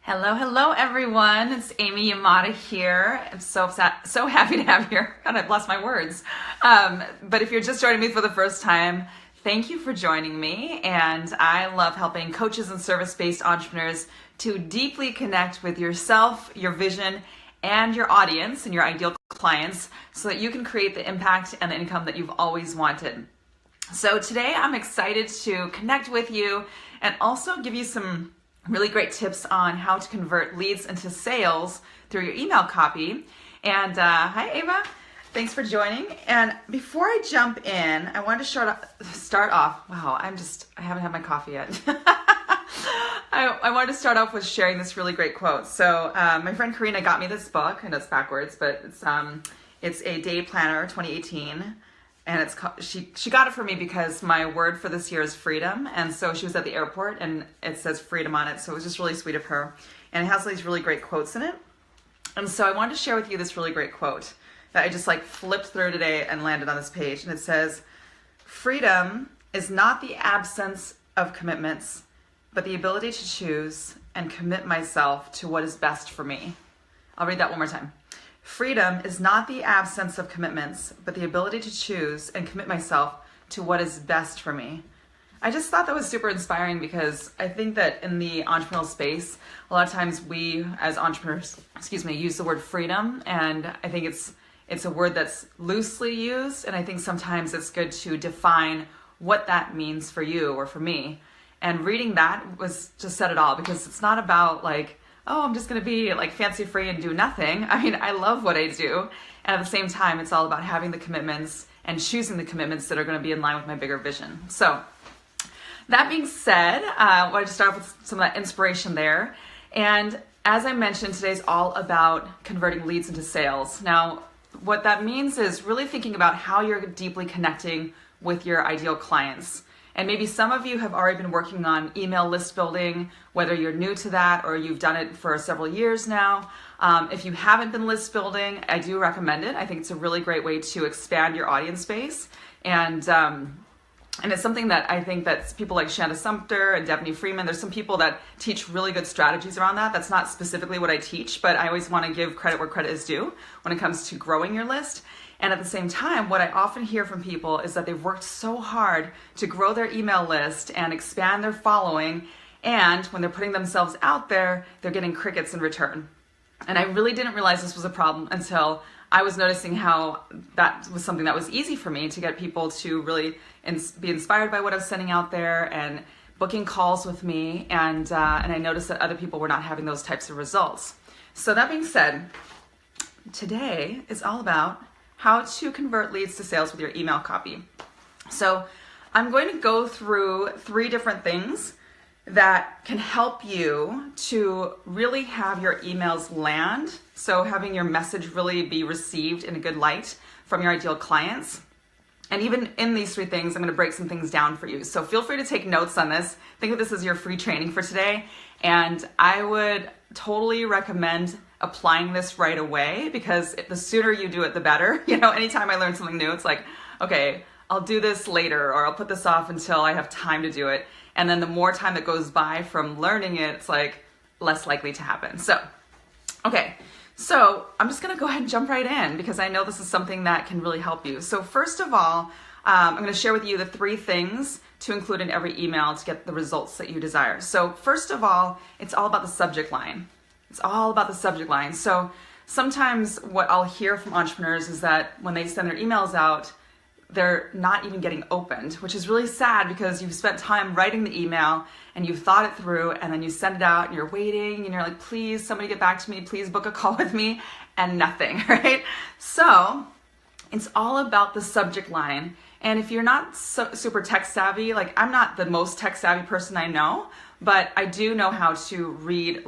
Hello, hello, everyone. It's Amy Yamada here. I'm so happy to have you here. God, I've lost my words. But if you're just joining me for the first time, thank you for joining me. And I love helping coaches and service-based entrepreneurs to deeply connect with yourself, your vision, and your audience and your ideal clients so that you can create the impact and the income that you've always wanted. So today I'm excited to connect with you and also give you some really great tips on how to convert leads into sales through your email copy. And hi, Ava. Thanks for joining. And before I jump in, I wanted to start off. Wow, I haven't had my coffee yet. I wanted to start off with sharing this really great quote. So my friend Karina got me this book. I know it's backwards, but it's a day planner 2018. And it's she got it for me because my word for this year is freedom. And so she was at the airport and it says freedom on it. So it was just really sweet of her. And it has these really great quotes in it. And so I wanted to share with you this really great quote that I just flipped through today and landed on this page. And it says, freedom is not the absence of commitments, but the ability to choose and commit myself to what is best for me. I'll read that one more time. Freedom is not the absence of commitments, but the ability to choose and commit myself to what is best for me. I just thought that was super inspiring because I think that in the entrepreneurial space, a lot of times we as entrepreneurs, use the word freedom, and I think it's a word that's loosely used, and I think sometimes it's good to define what that means for you or for me. And reading that was just said it all, because it's not about I'm just going to be fancy free and do nothing. I mean, I love what I do. And at the same time, it's all about having the commitments and choosing the commitments that are going to be in line with my bigger vision. So that being said, I wanted to start off with some of that inspiration there. And as I mentioned, today's all about converting leads into sales. Now, what that means is really thinking about how you're deeply connecting with your ideal clients. And maybe some of you have already been working on email list building, whether you're new to that or you've done it for several years now. If you haven't been list building, I do recommend it. I think it's a really great way to expand your audience base. And it's something that I think that people like Shanda Sumter and Devney Freeman, there's some people that teach really good strategies around that. That's not specifically what I teach, but I always want to give credit where credit is due when it comes to growing your list. And at the same time, what I often hear from people is that they've worked so hard to grow their email list and expand their following. And when they're putting themselves out there, they're getting crickets in return. And I really didn't realize this was a problem until I was noticing how that was something that was easy for me to get people to really be inspired by what I was sending out there and booking calls with me. And I noticed that other people were not having those types of results. So that being said, today is all about how to convert leads to sales with your email copy. So I'm going to go through 3 different things that can help you to really have your emails land. So having your message really be received in a good light from your ideal clients. And even in these 3 things, I'm going to break some things down for you. So feel free to take notes on this. Think of this as your free training for today. And I would totally recommend applying this right away, because the sooner you do it, the better. Anytime I learn something new, it's okay, I'll do this later, or I'll put this off until I have time to do it. And then the more time that goes by from learning it, it's less likely to happen. So I'm just going to go ahead and jump right in, because I know this is something that can really help you. So first of all, I'm going to share with you the 3 things to include in every email to get the results that you desire. So first of all, it's all about the subject line. It's all about the subject line. So sometimes what I'll hear from entrepreneurs is that when they send their emails out, they're not even getting opened, which is really sad, because you've spent time writing the email and you've thought it through, and then you send it out and you're waiting and you're like, please, somebody get back to me, please book a call with me, and nothing, right? So it's all about the subject line. And if you're not super tech savvy, I'm not the most tech savvy person I know, but I do know how to read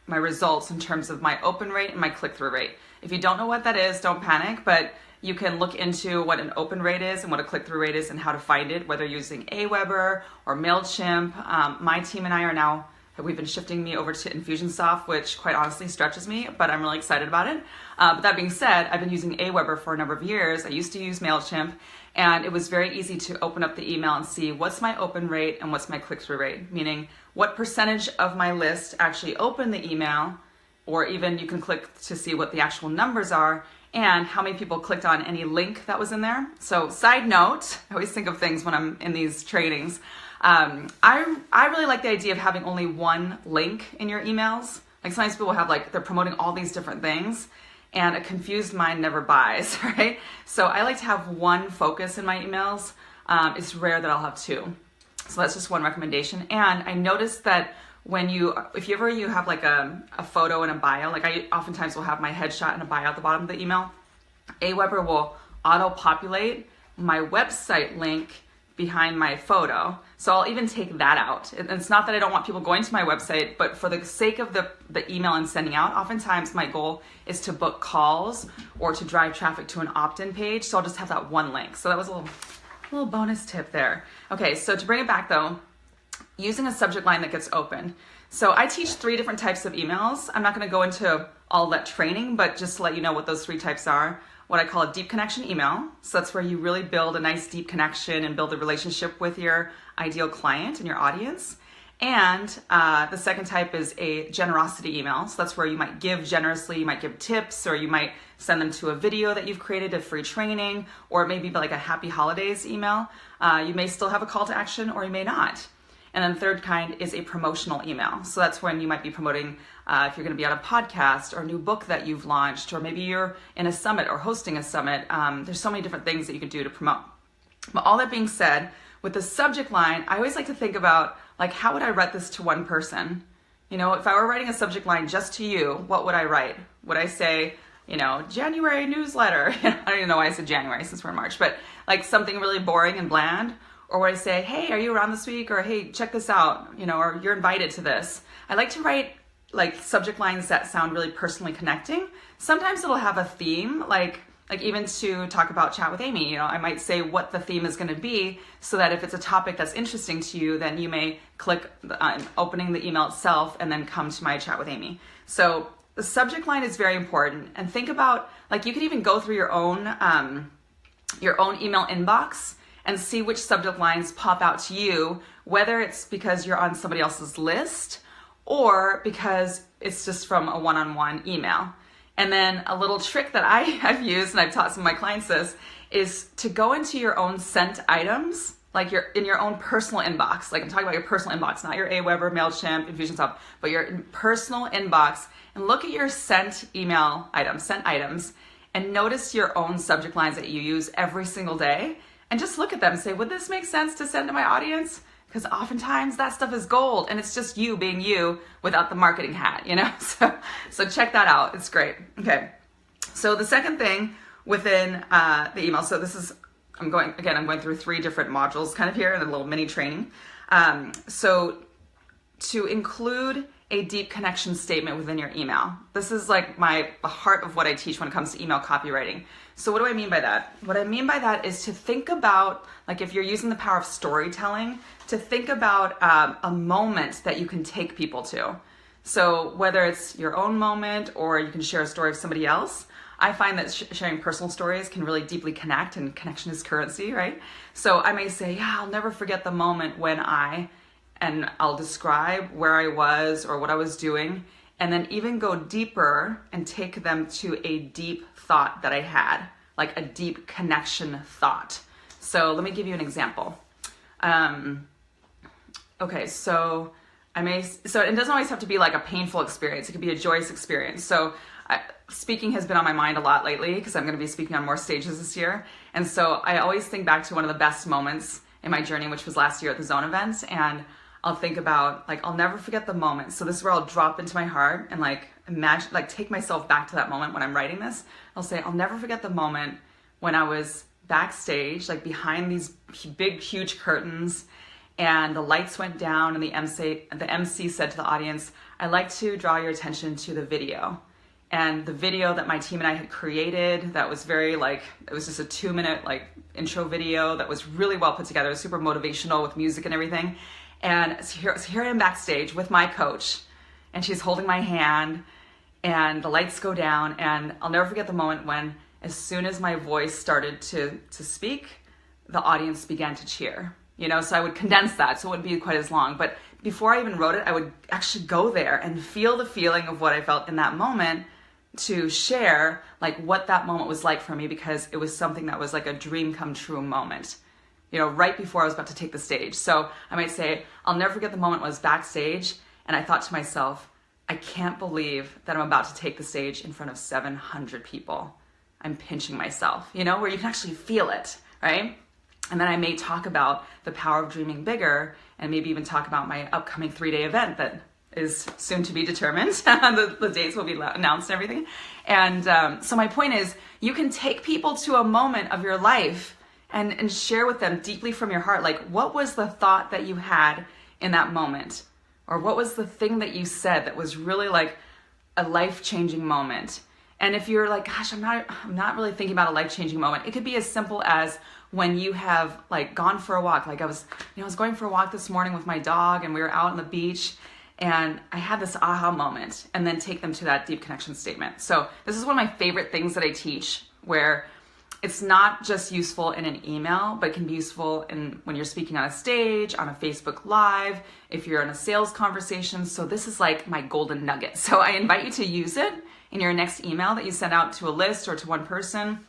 my results in terms of my open rate and my click-through rate. If you don't know what that is, don't panic, but you can look into what an open rate is and what a click-through rate is and how to find it, whether using Aweber or MailChimp. My team and I are now we've been shifting me over to Infusionsoft, which quite honestly stretches me, but I'm really excited about it. But that being said, I've been using Aweber for a number of years. I used to use MailChimp, and it was very easy to open up the email and see what's my open rate and what's my click-through rate, meaning what percentage of my list actually open the email, or even you can click to see what the actual numbers are, and how many people clicked on any link that was in there. So side note, I always think of things when I'm in these trainings. I really like the idea of having only one link in your emails. Like sometimes people have they're promoting all these different things, and a confused mind never buys, right? So I like to have one focus in my emails. It's rare that I'll have two. So that's just one recommendation. And I noticed that if you have a photo and a bio, I oftentimes will have my headshot and a bio at the bottom of the email, Aweber will auto-populate my website link behind my photo. So I'll even take that out. And it's not that I don't want people going to my website, but for the sake of the email I'm sending out, oftentimes my goal is to book calls or to drive traffic to an opt-in page. So I'll just have that one link. So that was a little bonus tip there. Okay, so to bring it back though, using a subject line that gets opened. So I teach 3 different types of emails. I'm not going to go into all that training, but just to let you know what those 3 types are. What I call a deep connection email. So that's where you really build a nice deep connection and build a relationship with your ideal client and your audience. And the second type is a generosity email. So that's where you might give generously, you might give tips, or you might send them to a video that you've created, a free training, or maybe like a happy holidays email. You may still have a call to action, or you may not. And then the third kind is a promotional email. So that's when you might be promoting if you're going to be on a podcast or a new book that you've launched, or maybe you're in a summit or hosting a summit. There's so many different things that you can do to promote. But all that being said, with the subject line, I always like to think about how would I write this to one person? You know, if I were writing a subject line just to you, what would I write? Would I say, January newsletter? I don't even know why I said January since we're in March, but something really boring and bland. Or would I say, hey, are you around this week? Or hey, check this out, or you're invited to this. I like to write subject lines that sound really personally connecting. Sometimes it'll have a theme, like even to talk about Chat with Amy, I might say what the theme is going to be, so that if it's a topic that's interesting to you, then you may click on opening the email itself and then come to my Chat with Amy. So the subject line is very important. And think about, you could even go through your own email inbox and see which subject lines pop out to you, whether it's because you're on somebody else's list or because it's just from a one-on-one email. And then a little trick that I've used and I've taught some of my clients this is to go into your own sent items, you're in your own personal inbox. I'm talking about your personal inbox, not your Aweber, MailChimp, Infusionsoft, but your personal inbox, and look at your sent email items, and notice your own subject lines that you use every single day. And just look at them and say, would this make sense to send to my audience? Because oftentimes that stuff is gold, and it's just you being you without the marketing hat, So check that out. It's great. Okay. So the second thing within the email, so this is, I'm going through 3 different modules kind of here in a little mini training. So to include a deep connection statement within your email. This is the heart of what I teach when it comes to email copywriting. So what do I mean by that? What I mean by that is to think about, if you're using the power of storytelling, to think about a moment that you can take people to. So whether it's your own moment or you can share a story of somebody else, I find that sharing personal stories can really deeply connect, and connection is currency, right? So I may say, I'll never forget the moment when and I'll describe where I was or what I was doing, and then even go deeper and take them to a deep thought that I had, a deep connection thought. So let me give you an example. Okay, so it doesn't always have to be a painful experience. It could be a joyous experience. So speaking has been on my mind a lot lately because I'm going to be speaking on more stages this year. And so I always think back to one of the best moments in my journey, which was last year at the Zone event. And I'll think about, I'll never forget the moment. So this is where I'll drop into my heart and imagine, take myself back to that moment when I'm writing this. I'll say, I'll never forget the moment when I was backstage, behind these big, huge curtains, and the lights went down, and the MC said to the audience, I'd like to draw your attention to the video. And the video that my team and I had created, that was very it was just a 2-minute intro video that was really well put together, super motivational with music and everything. And so here I am backstage with my coach, and she's holding my hand, and the lights go down, and I'll never forget the moment when, as soon as my voice started to speak, the audience began to cheer. So I would condense that so it wouldn't be quite as long. But before I even wrote it, I would actually go there and feel the feeling of what I felt in that moment to share like what that moment was like for me, because it was something that was like a dream come true moment, right before I was about to take the stage. So I might say, I'll never forget the moment when I was backstage and I thought to myself, I can't believe that I'm about to take the stage in front of 700 people. I'm pinching myself, where you can actually feel it, right? And then I may talk about the power of dreaming bigger, and maybe even talk about my upcoming 3-day event that is soon to be determined. The dates will be announced and everything. And so my point is, you can take people to a moment of your life and share with them deeply from your heart, like, what was the thought that you had in that moment? Or what was the thing that you said that was really like a life-changing moment? And if you're like, gosh, I'm not really thinking about a life-changing moment, it could be as simple as when you have like gone for a walk. Like I was going for a walk this morning with my dog, and we were out on the beach, and I had this aha moment, and then take them to that deep connection statement. So this is one of my favorite things that I teach, where it's not just useful in an email, but it can be useful when you're speaking on a stage, on a Facebook Live, if you're in a sales conversation. So this is like my golden nugget. So I invite you to use it in your next email that you send out to a list or to one person,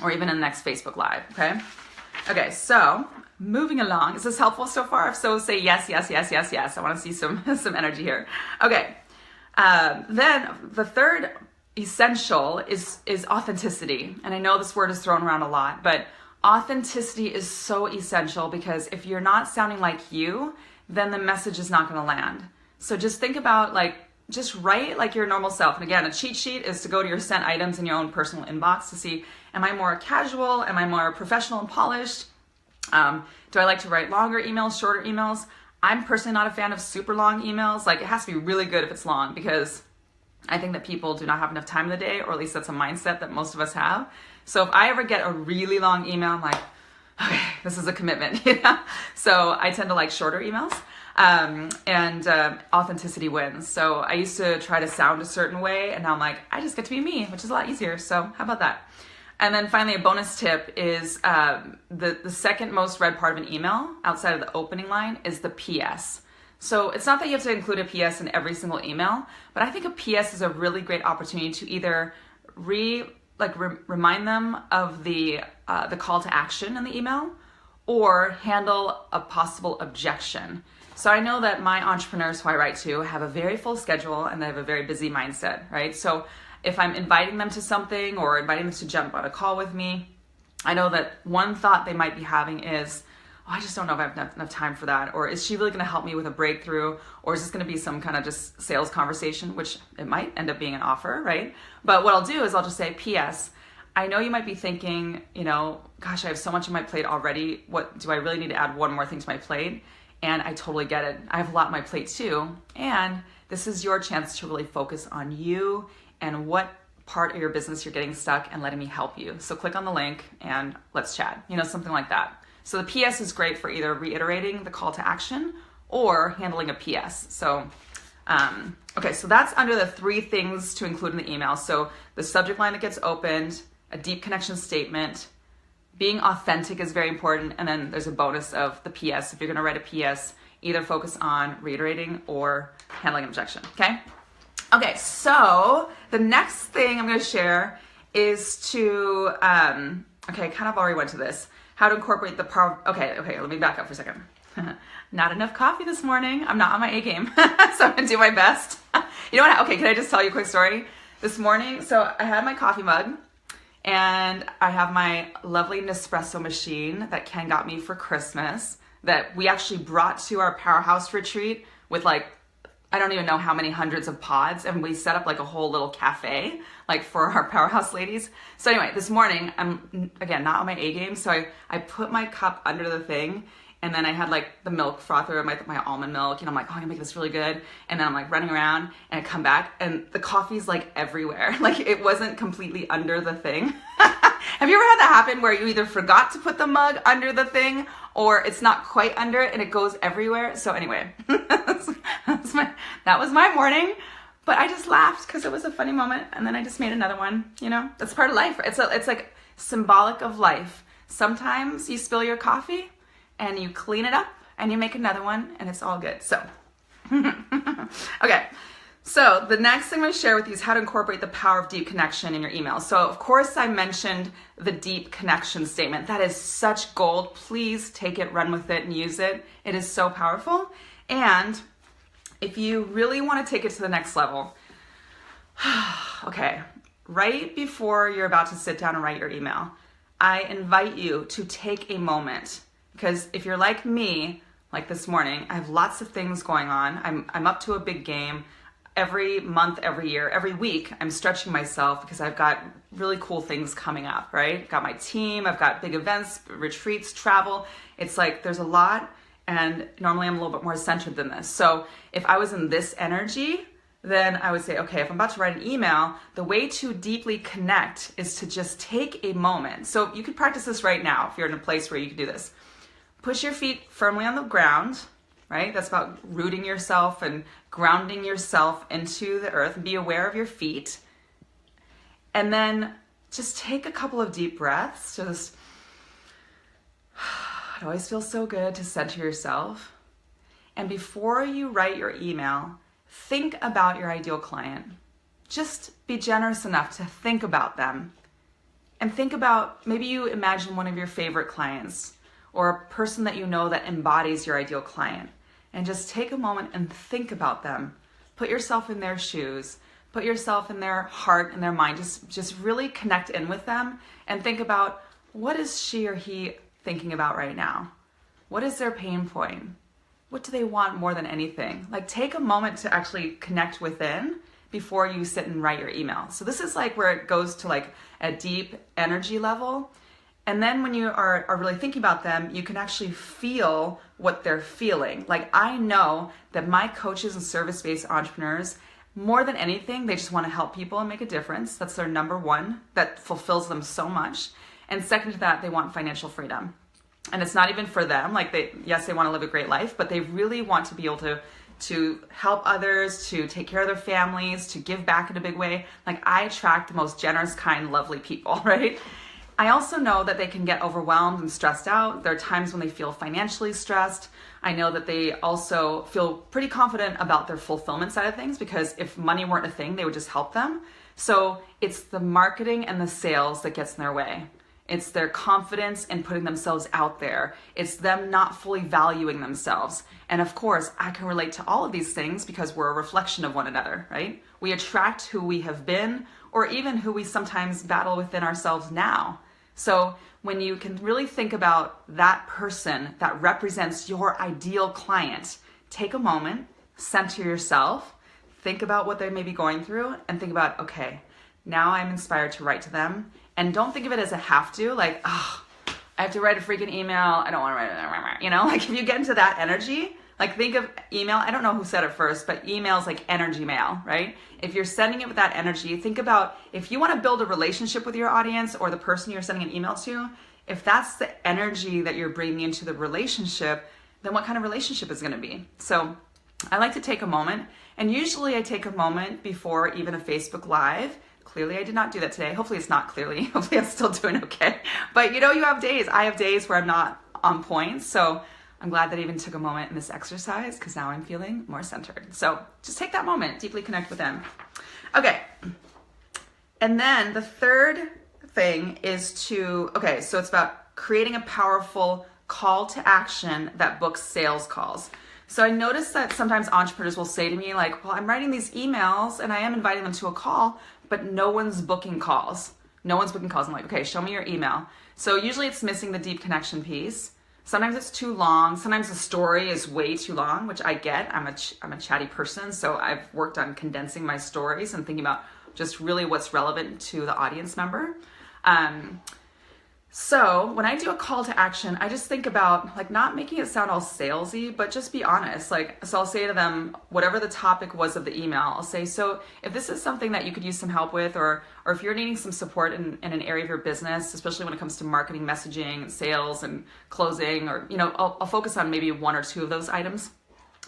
or even in the next Facebook Live, okay? Okay, so moving along. Is this helpful so far? If so, say yes, yes, yes, yes, yes. I want to see some energy here. Okay, then the third essential is authenticity. And I know this word is thrown around a lot, but authenticity is so essential, because if you're not sounding like you, then the message is not going to land. So just think about just write like your normal self. And again, a cheat sheet is to go to your sent items in your own personal inbox to see, am I more casual? Am I more professional and polished? Do I like to write longer emails, shorter emails? I'm personally not a fan of super long emails. Like, it has to be really good if it's long, because I think that people do not have enough time in the day, or at least that's a mindset that most of us have. So if I ever get a really long email, I'm like, okay, this is a commitment, So I tend to like shorter emails, and authenticity wins. So I used to try to sound a certain way, and now I'm like, I just get to be me, which is a lot easier. So how about that? And then finally, a bonus tip is the second most read part of an email outside of the opening line is the PS. So it's not that you have to include a PS in every single email, but I think a PS is a really great opportunity to either remind them of the call to action in the email, or handle a possible objection. So I know that my entrepreneurs who I write to have a very full schedule, and they have a very busy mindset, right? So if I'm inviting them to something, or inviting them to jump on a call with me, I know that one thought they might be having is, oh, I just don't know if I have enough time for that. Or is she really going to help me with a breakthrough? Or is this going to be some kind of just sales conversation, which it might end up being an offer, right? But what I'll do is I'll just say, P.S., I know you might be thinking, gosh, I have so much on my plate already. What do I really need to add one more thing to my plate? And I totally get it. I have a lot on my plate too. And this is your chance to really focus on you and what part of your business you're getting stuck, and letting me help you. So click on the link and let's chat, something like that. So the PS is great for either reiterating the call to action or handling a PS. So, okay, so that's under the 3 things to include in the email. So the subject line that gets opened, a deep connection statement, being authentic is very important, and then there's a bonus of the PS. If you're gonna write a PS, either focus on reiterating or handling an objection, okay? Okay, so the next thing I'm gonna share is to, okay, I kind of already went to this, how to incorporate the power, okay, let me back up for a second. Not enough coffee this morning. I'm not on my A game, so I'm gonna do my best. You know what, okay, can I just tell you a quick story? This morning, so I had my coffee mug, and I have my lovely Nespresso machine that Ken got me for Christmas, that we actually brought to our Powerhouse retreat with I don't even know how many hundreds of pods, and we set up a whole little cafe for our Powerhouse ladies. So anyway, this morning, I'm again not on my A game, so I put my cup under the thing, and then I had the milk frother, my almond milk, and I'm like, oh, I'm gonna make this really good. And then I'm running around, and I come back, and the coffee's everywhere. It wasn't completely under the thing. Have you ever had that happen where you either forgot to put the mug under the thing or it's not quite under it and it goes everywhere? So anyway, that was my morning, but I just laughed because it was a funny moment, and then I just made another one. You know, that's part of life. It's like symbolic of life. Sometimes you spill your coffee and you clean it up and you make another one, and it's all good. So, okay. So the next thing I'm going to share with you is how to incorporate the power of deep connection in your email. So of course I mentioned the deep connection statement. That is such gold. Please take it, run with it, and use it. It is so powerful. And if you really want to take it to the next level, okay, right before you're about to sit down and write your email, I invite you to take a moment, because if you're like me, like this morning, I have lots of things going on. I'm up to a big game. Every month, every year, every week, I'm stretching myself because I've got really cool things coming up, right? I've got my team, I've got big events, retreats, travel. It's like there's a lot, and normally I'm a little bit more centered than this. So if I was in this energy, then I would say, okay, if I'm about to write an email, the way to deeply connect is to just take a moment. So you could practice this right now if you're in a place where you can do this. Push your feet firmly on the ground, right? That's about rooting yourself and grounding yourself into the earth, and be aware of your feet. And then just take a couple of deep breaths. Just, it always feels so good to center yourself. And before you write your email, think about your ideal client. Just be generous enough to think about them. And think about, maybe you imagine one of your favorite clients or a person that you know that embodies your ideal client. And just take a moment and think about them. Put yourself in their shoes. Put yourself in their heart and their mind. Just really connect in with them and think about, what is she or he thinking about right now? What is their pain point? What do they want more than anything? Like, take a moment to actually connect within before you sit and write your email. So this is like where it goes to like a deep energy level. And then when you are really thinking about them, you can actually feel what they're feeling. Like, I know that my coaches and service-based entrepreneurs, more than anything, they just want to help people and make a difference. That's their number one. That fulfills them so much. And second to that, they want financial freedom. And it's not even for them. Like, they want to live a great life, but they really want to be able to help others, to take care of their families, to give back in a big way. Like, I attract the most generous, kind, lovely people, right? I also know that they can get overwhelmed and stressed out. There are times when they feel financially stressed. I know that they also feel pretty confident about their fulfillment side of things, because if money weren't a thing, they would just help them. So it's the marketing and the sales that gets in their way. It's their confidence in putting themselves out there. It's them not fully valuing themselves. And of course, I can relate to all of these things because we're a reflection of one another, right? We attract who we have been, or even who we sometimes battle within ourselves now. So when you can really think about that person that represents your ideal client, take a moment, center yourself, think about what they may be going through, and think about, okay, now I'm inspired to write to them. And don't think of it as a have to, like, oh, I have to write a freaking email. I don't want to write it. You know, like, if you get into that energy, like, think of email. I don't know who said it first, but email is like energy mail, right? If you're sending it with that energy, think about, if you want to build a relationship with your audience or the person you're sending an email to, if that's the energy that you're bringing into the relationship, then what kind of relationship is going to be? So I like to take a moment, and usually I take a moment before even a Facebook Live. Clearly I did not do that today. Hopefully it's not clearly. Hopefully I'm still doing okay. But you know, you have days. I have days where I'm not on point. So I'm glad that I even took a moment in this exercise, because now I'm feeling more centered. So just take that moment, deeply connect with them. Okay. And then the third thing is so it's about creating a powerful call to action that books sales calls. So I noticed that sometimes entrepreneurs will say to me, like, well, I'm writing these emails and I am inviting them to a call, but no one's booking calls. No one's booking calls. I'm like, okay, show me your email. So usually it's missing the deep connection piece. Sometimes it's too long. Sometimes the story is way too long, which I get. I'm a chatty person, so I've worked on condensing my stories and thinking about just really what's relevant to the audience member. So when I do a call to action, I just think about like not making it sound all salesy, but just be honest. Like, so I'll say to them, whatever the topic was of the email, I'll say, so if this is something that you could use some help with, or if you're needing some support in an area of your business, especially when it comes to marketing, messaging, sales, and closing, or, I'll focus on maybe one or two of those items.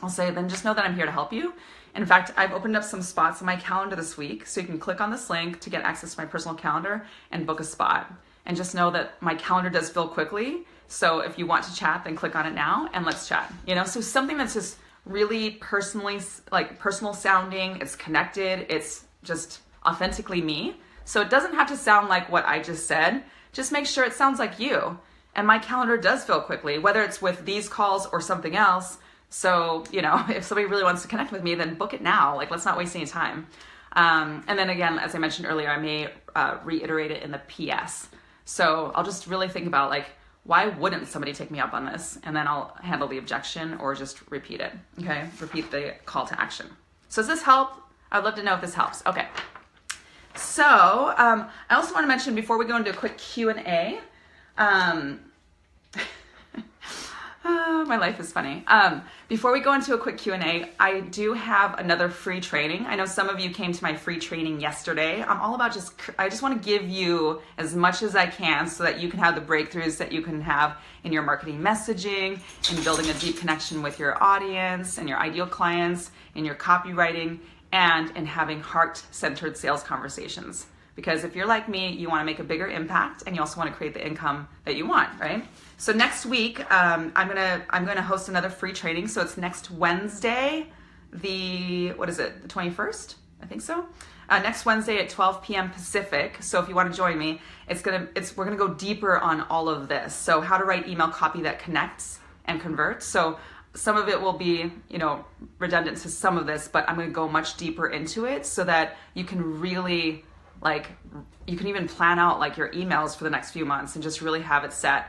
I'll say, then just know that I'm here to help you. In fact, I've opened up some spots on my calendar this week, so you can click on this link to get access to my personal calendar and book a spot. And just know that my calendar does fill quickly. So if you want to chat, then click on it now and let's chat. So something that's just really personal sounding, it's connected, it's just authentically me. So it doesn't have to sound like what I just said. Just make sure it sounds like you. And my calendar does fill quickly, whether it's with these calls or something else. So, if somebody really wants to connect with me, then book it now. Like, let's not waste any time. And then again, as I mentioned earlier, I may reiterate it in the PS. So I'll just really think about like, why wouldn't somebody take me up on this? And then I'll handle the objection or just repeat it. Okay, repeat the call to action. So does this help? I'd love to know if this helps. Okay. So I also want to mention before we go into a quick Q&A, my life is funny. Before we go into a quick Q&A, I do have another free training. I know some of you came to my free training yesterday. I'm all about I just want to give you as much as I can so that you can have the breakthroughs that you can have in your marketing messaging, in building a deep connection with your audience and your ideal clients, in your copywriting, and in having heart-centered sales conversations. Because if you're like me, you want to make a bigger impact and you also want to create the income that you want, right? So next week, I'm gonna host another free training. So it's next Wednesday, the 21st? I think so. Next Wednesday at 12 p.m. Pacific. So if you want to join me, we're gonna go deeper on all of this. So how to write email copy that connects and converts. So some of it will be, redundant to some of this, but I'm gonna go much deeper into it so that you can really you can even plan out like your emails for the next few months and just really have it set.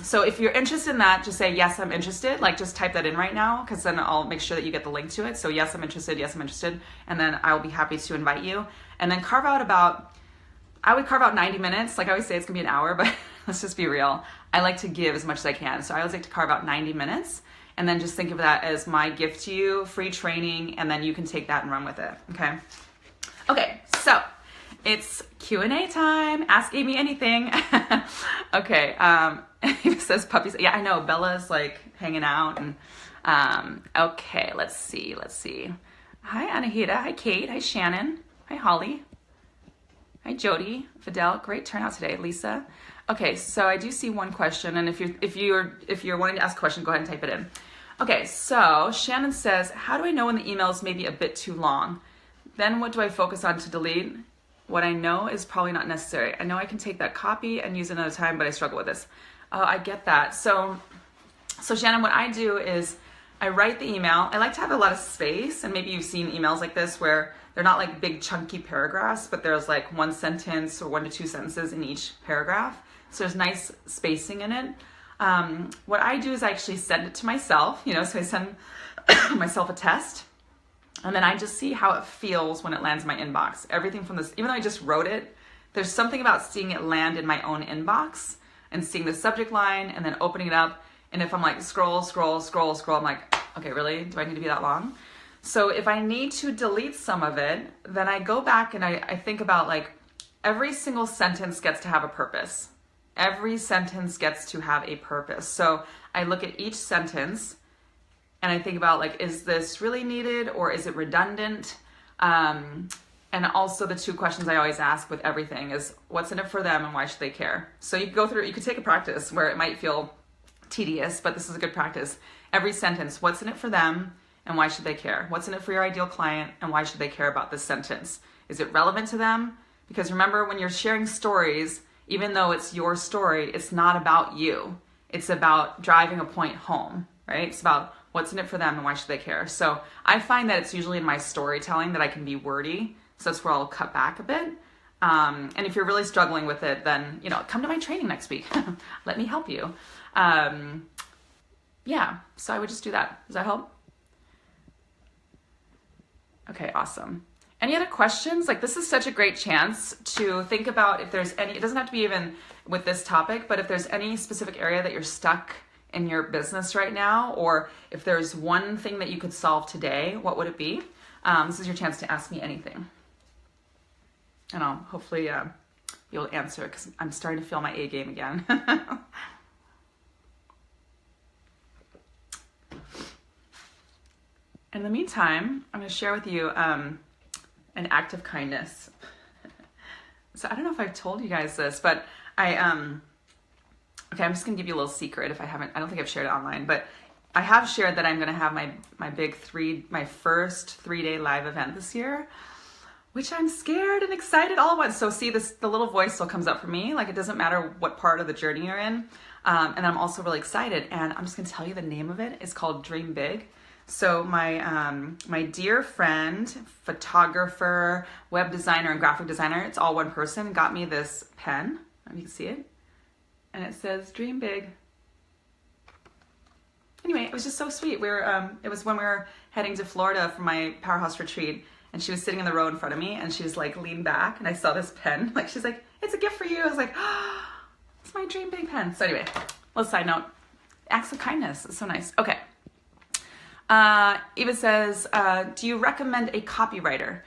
So if you're interested in that, just say, yes, I'm interested. Like just type that in right now, because then I'll make sure that you get the link to it. So yes, I'm interested. Yes, I'm interested. And then I'll be happy to invite you. And then I would carve out 90 minutes. Like I always say, it's gonna be an hour, but let's just be real. I like to give as much as I can. So I always like to carve out 90 minutes and then just think of that as my gift to you, free training, and then you can take that and run with it, okay? Okay, so it's Q&A time. Ask Amy anything. Okay, he says puppies. Yeah, I know, Bella's like hanging out. And okay, let's see. Hi, Anahita. Hi, Kate. Hi, Shannon. Hi, Holly. Hi, Jody. Fidel. Great turnout today. Lisa. Okay, so I do see one question, and if you're wanting to ask a question, go ahead and type it in. Okay, so Shannon says, how do I know when the email is maybe a bit too long? Then what do I focus on to delete? What I know is probably not necessary. I know I can take that copy and use it another time, but I struggle with this. Oh, I get that. So Shannon, what I do is I write the email. I like to have a lot of space, and maybe you've seen emails like this where they're not like big chunky paragraphs, but there's like one sentence or 1 to 2 sentences in each paragraph. So there's nice spacing in it. What I do is I actually send it to myself, so I send myself a test. And then I just see how it feels when it lands in my inbox. Everything from this, even though I just wrote it, there's something about seeing it land in my own inbox and seeing the subject line and then opening it up. And if I'm like scroll, I'm like, okay, really? Do I need to be that long? So if I need to delete some of it, then I go back and I think about like every single sentence gets to have a purpose. Every sentence gets to have a purpose. So I look at each sentence and I think about like, is this really needed or is it redundant? And also the 2 questions I always ask with everything is what's in it for them and why should they care? So you could take a practice where it might feel tedious, but this is a good practice. Every sentence, what's in it for them and why should they care? What's in it for your ideal client and why should they care about this sentence? Is it relevant to them? Because remember, when you're sharing stories, even though it's your story, it's not about you. It's about driving a point home, right? It's about what's in it for them and why should they care? So I find that it's usually in my storytelling that I can be wordy. So that's where I'll cut back a bit. And if you're really struggling with it, then, come to my training next week. Let me help you. Yeah, so I would just do that. Does that help? Okay, awesome. Any other questions? Like, this is such a great chance to think about if there's any, it doesn't have to be even with this topic, but if there's any specific area that you're stuck in your business right now, or if there's one thing that you could solve today, what would it be? This is your chance to ask me anything. And I'll hopefully you'll answer, because I'm starting to feel my A game again. In the meantime, I'm going to share with you an act of kindness. So I don't know if I've told you guys this, but okay, I'm just gonna give you a little secret if I haven't. I don't think I've shared it online, but I have shared that I'm gonna have my first 3-day live event this year, which I'm scared and excited all at once. So see, the little voice still comes up for me. Like, it doesn't matter what part of the journey you're in. And I'm also really excited, and I'm just gonna tell you the name of it. It's called Dream Big. So my dear friend, photographer, web designer, and graphic designer, it's all one person, got me this pen. You can see it. And it says Dream Big. Anyway, it was just so sweet. It was when we were heading to Florida for my Powerhouse retreat, and she was sitting in the row in front of me, and she was like leaned back, and I saw this pen. Like, she's like, "It's a gift for you." I was like, "Oh, it's my Dream Big pen." So anyway, little side note, acts of kindness. It's so nice. Okay. Eva says, do you recommend a copywriter?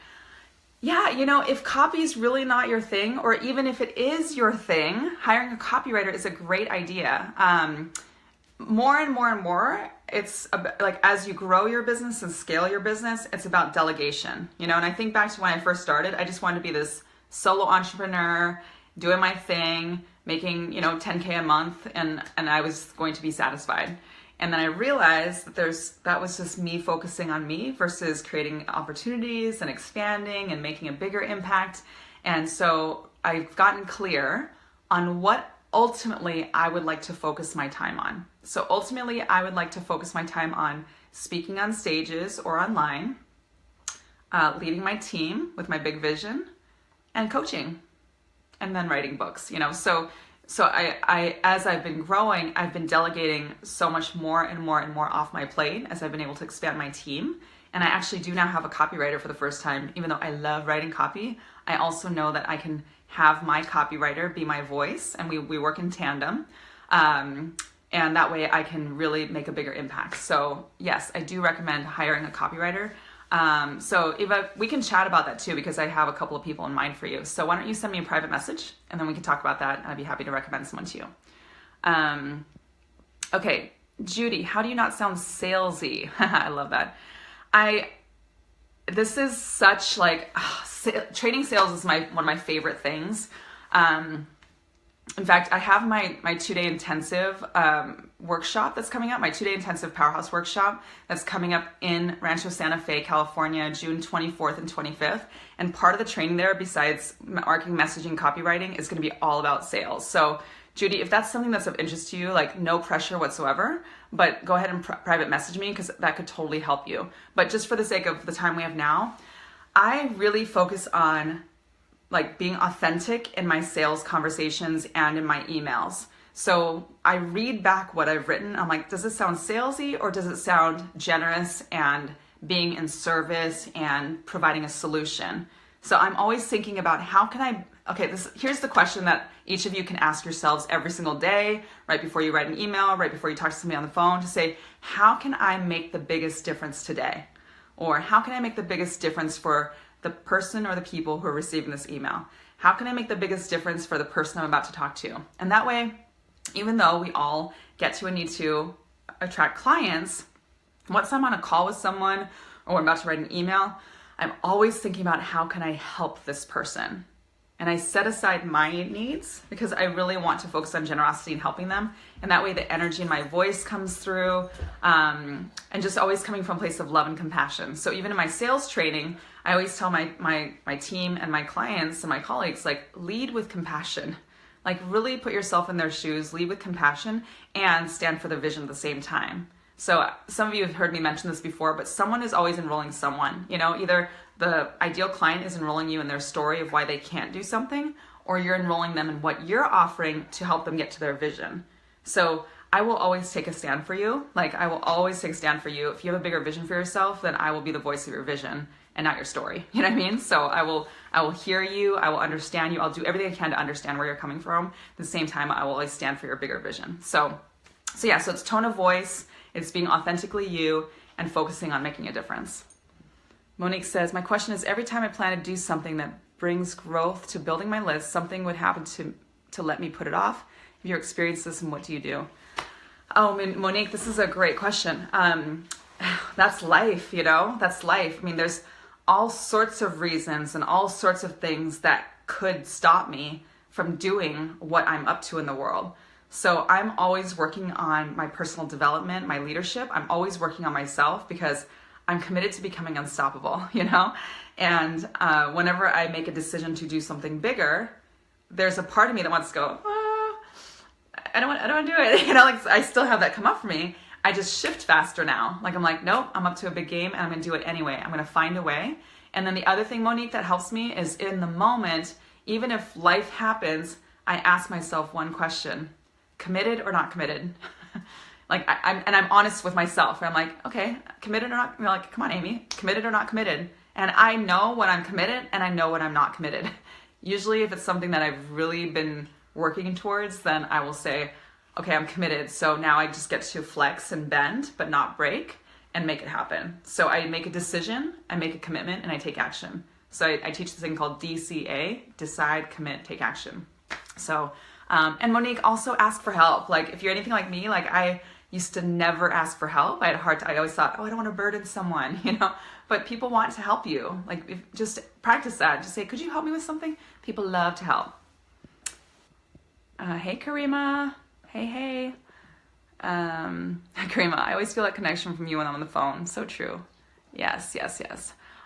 Yeah, if copy is really not your thing, or even if it is your thing, hiring a copywriter is a great idea. More and more and more, it's like, as you grow your business and scale your business, it's about delegation, and I think back to when I first started, I just wanted to be this solo entrepreneur, doing my thing, making, $10K a month, and I was going to be satisfied. And then I realized that was just me focusing on me versus creating opportunities and expanding and making a bigger impact. And so I've gotten clear on what ultimately I would like to focus my time on. So ultimately, I would like to focus my time on speaking on stages or online, leading my team with my big vision, and coaching, and then writing books, So I as I've been growing, I've been delegating so much more and more and more off my plate as I've been able to expand my team. And I actually do now have a copywriter for the first time. Even though I love writing copy, I also know that I can have my copywriter be my voice, and we work in tandem. And that way I can really make a bigger impact. So yes, I do recommend hiring a copywriter. So Eva, we can chat about that too, because I have a couple of people in mind for you. So why don't you send me a private message, and then we can talk about that, and I'd be happy to recommend someone to you. Okay, Judy, how do you not sound salesy? I love that. This is such training sales is one of my favorite things. In fact, I have my 2-day intensive workshop that's coming up, my 2-day intensive Powerhouse workshop that's coming up in Rancho Santa Fe, California, June 24th and 25th. And part of the training there, besides marketing, messaging, copywriting, is going to be all about sales. So Judy, if that's something that's of interest to you, like, no pressure whatsoever, but go ahead and private message me, because that could totally help you. But just for the sake of the time we have now, I really focus on being authentic in my sales conversations and in my emails. So I read back what I've written. I'm like, does it sound salesy, or does it sound generous and being in service and providing a solution? So I'm always thinking about here's the question that each of you can ask yourselves every single day, right before you write an email, right before you talk to somebody on the phone, to say, how can I make the biggest difference today? Or how can I make the biggest difference for the person or the people who are receiving this email? How can I make the biggest difference for the person I'm about to talk to? And that way, even though we all get to and need to attract clients, once I'm on a call with someone or I'm about to write an email, I'm always thinking about, how can I help this person? And I set aside my needs, because I really want to focus on generosity and helping them. And that way the energy in my voice comes through, and just always coming from a place of love and compassion. So even in my sales training, I always tell my team and my clients and my colleagues, lead with compassion. Really put yourself in their shoes, lead with compassion, and stand for the vision at the same time. So some of you have heard me mention this before, but someone is always enrolling someone. Either the ideal client is enrolling you in their story of why they can't do something, or you're enrolling them in what you're offering to help them get to their vision. So I will always take a stand for you. I will always take a stand for you. If you have a bigger vision for yourself, then I will be the voice of your vision. and not your story. You know what I mean? So I will hear you. I will understand you. I'll do everything I can to understand where you're coming from. At the same time, I will always stand for your bigger vision. So it's tone of voice. It's being authentically you and focusing on making a difference. Monique says, my question is, every time I plan to do something that brings growth to building my list, something would happen to let me put it off. Have you experienced this, and what do you do? Oh, Monique, this is a great question. That's life, that's life. I mean, there's all sorts of reasons and all sorts of things that could stop me from doing what I'm up to in the world. So I'm always working on my personal development, my leadership. I'm always working on myself because I'm committed to becoming unstoppable, And whenever I make a decision to do something bigger, there's a part of me that wants to go, I don't want to do it. I still have that come up for me. I just shift faster now. I'm like, nope, I'm up to a big game and I'm going to do it anyway. I'm going to find a way. And then the other thing, Monique, that helps me is in the moment, even if life happens, I ask myself one question: committed or not committed? I'm honest with myself. I'm like, okay, committed or not? Like, come on, Amy, committed or not committed? And I know when I'm committed and I know when I'm not committed. Usually if it's something that I've really been working towards, then I will say, okay, I'm committed. So now I just get to flex and bend, but not break, and make it happen. So I make a decision, I make a commitment, and I take action. So I teach this thing called DCA, decide, commit, take action. So, and Monique, also ask for help. If you're anything like me, I used to never ask for help. I always thought, I don't want to burden someone, but people want to help you. Just practice that. Just say, could you help me with something? People love to help. Hey, Karima. Hey. Karima, I always feel that connection from you when I'm on the phone. So true. Yes.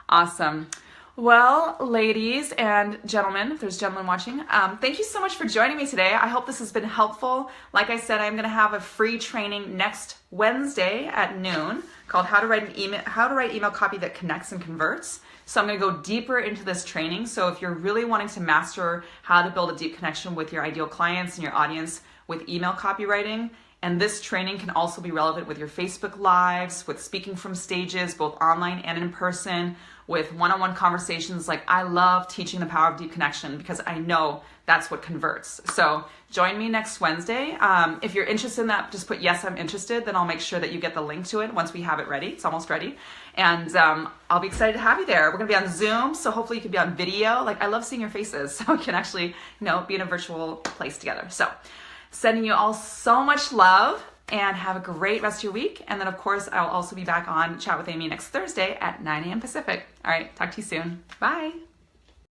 Awesome. Well, ladies and gentlemen, if there's gentlemen watching, thank you so much for joining me today. I hope this has been helpful. Like I said, I'm going to have a free training next Wednesday at noon called How to Write Email Copy That Connects and Converts. So I'm going to go deeper into this training. So if you're really wanting to master how to build a deep connection with your ideal clients and your audience with email copywriting, and this training can also be relevant with your Facebook Lives, with speaking from stages, both online and in person, with one-on-one conversations. I love teaching the power of deep connection because I know that's what converts. So join me next Wednesday. If you're interested in that, just put yes, I'm interested. Then I'll make sure that you get the link to it once we have it ready. It's almost ready. And I'll be excited to have you there. We're going to be on Zoom, so hopefully you can be on video. I love seeing your faces, so we can actually, be in a virtual place together. So sending you all so much love, and have a great rest of your week. And then, of course, I'll also be back on Chat with Amy next Thursday at 9 a.m. Pacific. All right, talk to you soon. Bye.